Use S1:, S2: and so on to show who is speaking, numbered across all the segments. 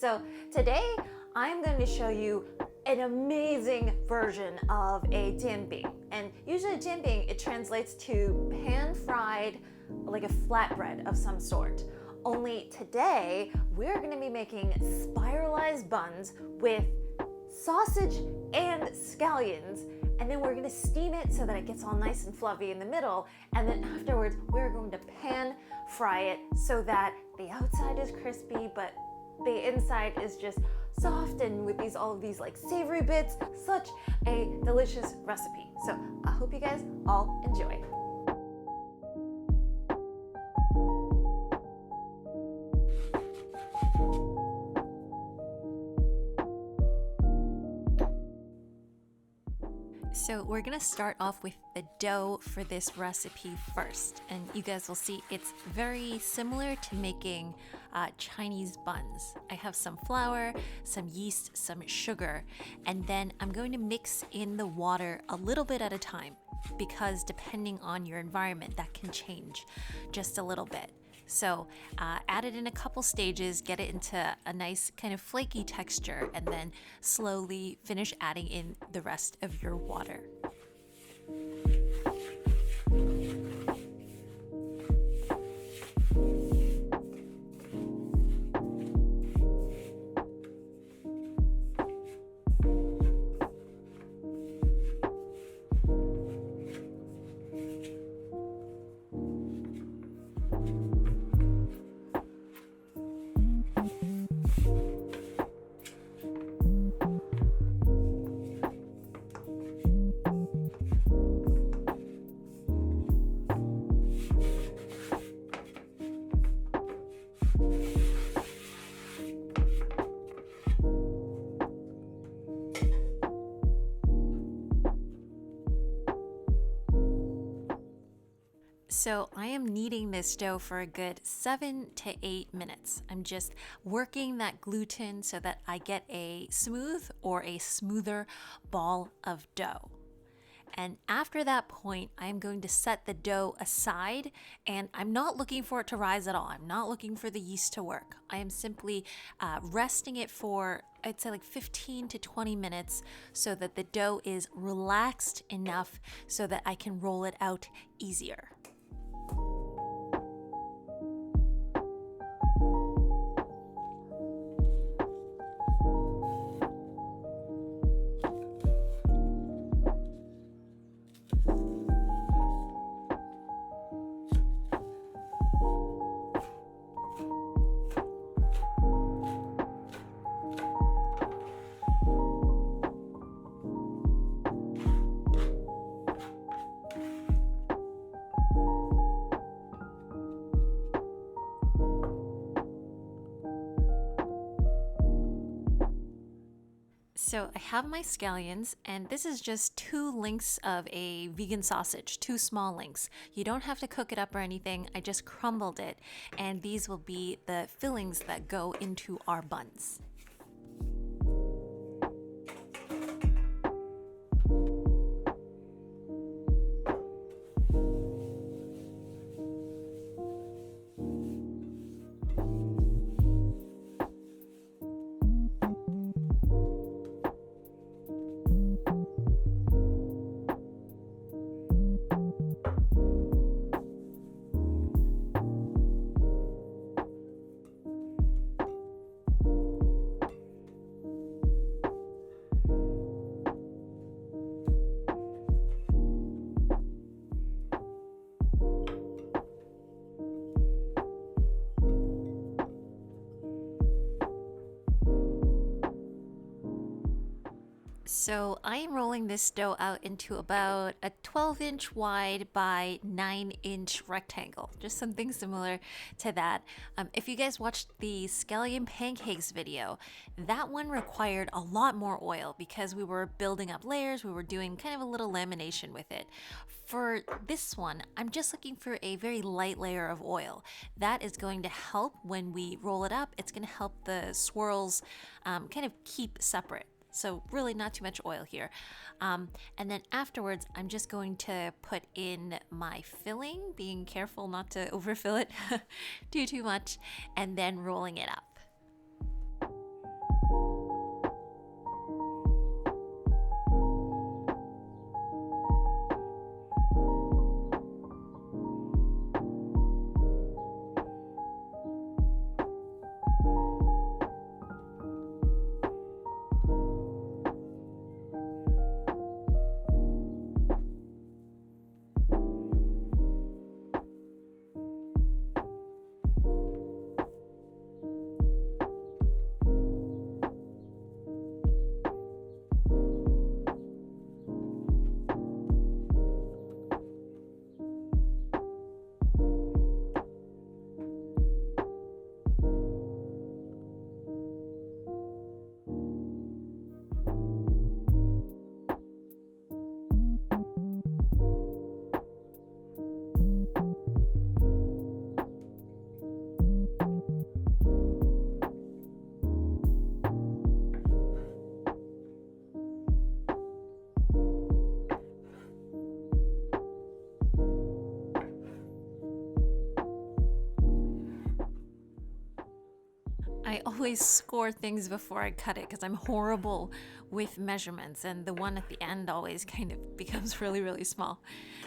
S1: So today I'm going to show you an amazing version of a 煎饼. And usually 煎饼, it translates to pan-fried, like a flatbread of some sort. Only today, we're going to be making spiralized buns with sausage and scallions, and then we're going to steam it so that it gets all nice and fluffy in the middle, and then afterwards we're going to pan fry it so that the outside is crispy but the inside is just soft and with all of these like savory bits. Such a delicious recipe. So I hope you guys all enjoy. So we're gonna start off with the dough for this recipe first, and you guys will see it's very similar to making Chinese buns. I have some flour, some yeast, some sugar, and then I'm going to mix in the water a little bit at a time because depending on your environment, that can change just a little bit. So add it in a couple stages, get it into a nice kind of flaky texture, and then slowly finish adding in the rest of your water. So I am kneading this dough for a good 7 to 8 minutes. I'm just working that gluten so that I get a smooth or a smoother ball of dough. And after that point, I'm going to set the dough aside, and I'm not looking for it to rise at all. I'm not looking for the yeast to work. I am simply resting it for, I'd say like 15 to 20 minutes so that the dough is relaxed enough so that I can roll it out easier. So I have my scallions, and this is just 2 links of a vegan sausage, 2 small links. You don't have to cook it up or anything. I just crumbled it, and these will be the fillings that go into our buns. So I am rolling this dough out into about a 12-inch wide by 9-inch rectangle, just something similar to that. If you guys watched the scallion pancakes video, that one required a lot more oil because we were building up layers, we were doing kind of a little lamination with it. For this one, I'm just looking for a very light layer of oil. That is going to help when we roll it up. It's going to help the swirls kind of keep separate. So really not too much oil here. And then afterwards, I'm just going to put in my filling, being careful not to overfill it too much, and then rolling it up. I always score things before I cut it because I'm horrible with measurements, and the one at the end always kind of becomes really, really small.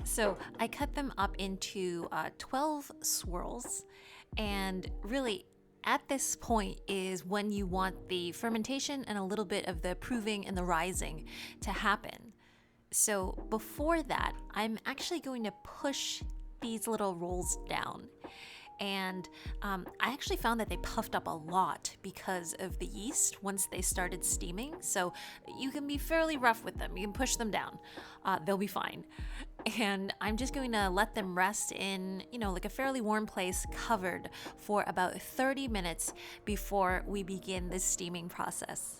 S1: So I cut them up into 12 swirls, and really at this point is when you want the fermentation and a little bit of the proving and the rising to happen. So before that, I'm actually going to push these little rolls down. And I actually found that they puffed up a lot because of the yeast once they started steaming. So you can be fairly rough with them. You can push them down. They'll be fine. And I'm just going to let them rest in, like a fairly warm place covered for about 30 minutes before we begin the steaming process.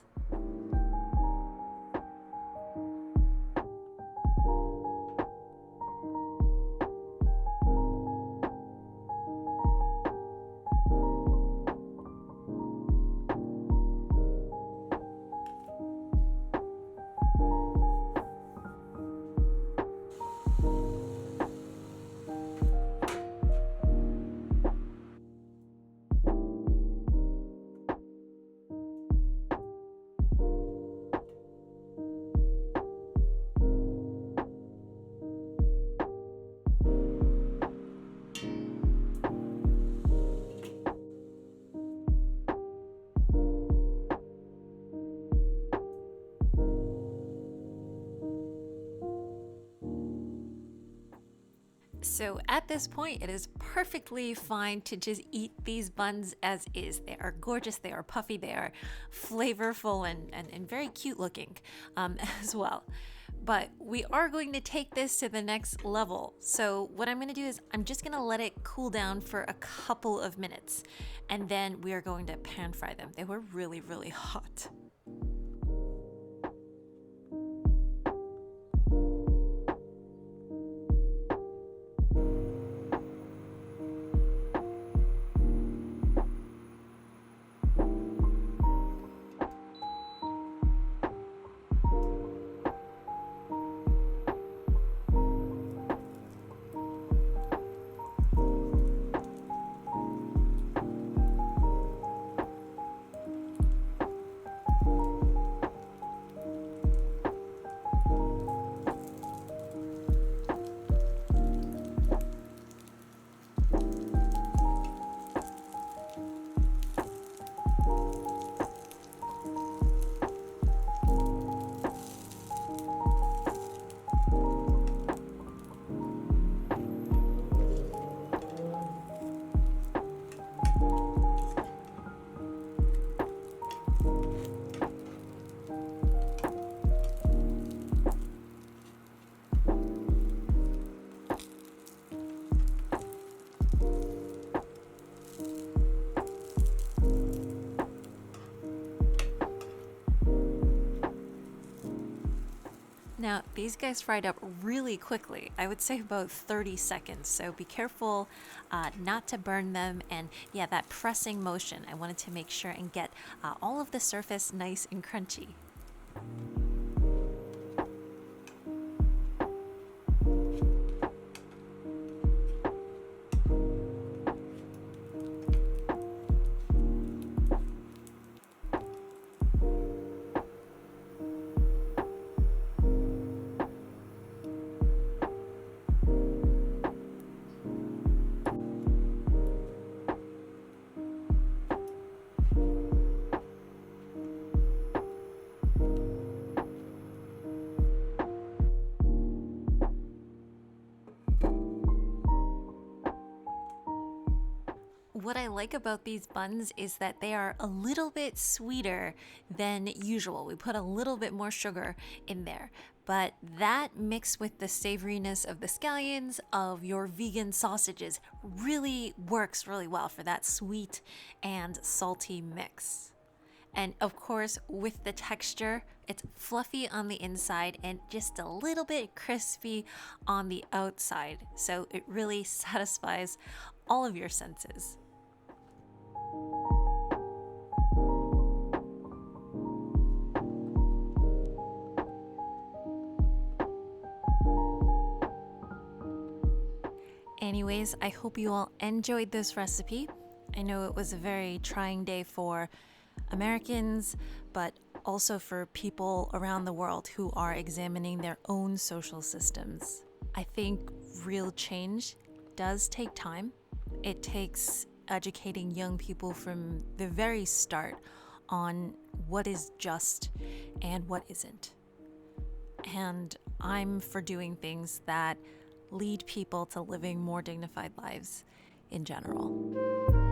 S1: So at this point, it is perfectly fine to just eat these buns as is. They are gorgeous, they are puffy, they are flavorful and very cute looking as well. But we are going to take this to the next level. So what I'm gonna do is I'm just gonna let it cool down for a couple of minutes, and then we are going to pan fry them. They were really, really hot. Now, these guys fried up really quickly. I would say about 30 seconds. So be careful not to burn them. And yeah, that pressing motion, I wanted to make sure and get all of the surface nice and crunchy. What I like about these buns is that they are a little bit sweeter than usual. We put a little bit more sugar in there, but that mixed with the savoriness of the scallions of your vegan sausages really works really well for that sweet and salty mix. And of course, with the texture, it's fluffy on the inside and just a little bit crispy on the outside. So it really satisfies all of your senses. Anyways, I hope you all enjoyed this recipe. I know it was a very trying day for Americans, but also for people around the world who are examining their own social systems. I think real change does take time. It takes educating young people from the very start on what is just and what isn't. And I'm for doing things that lead people to living more dignified lives in general.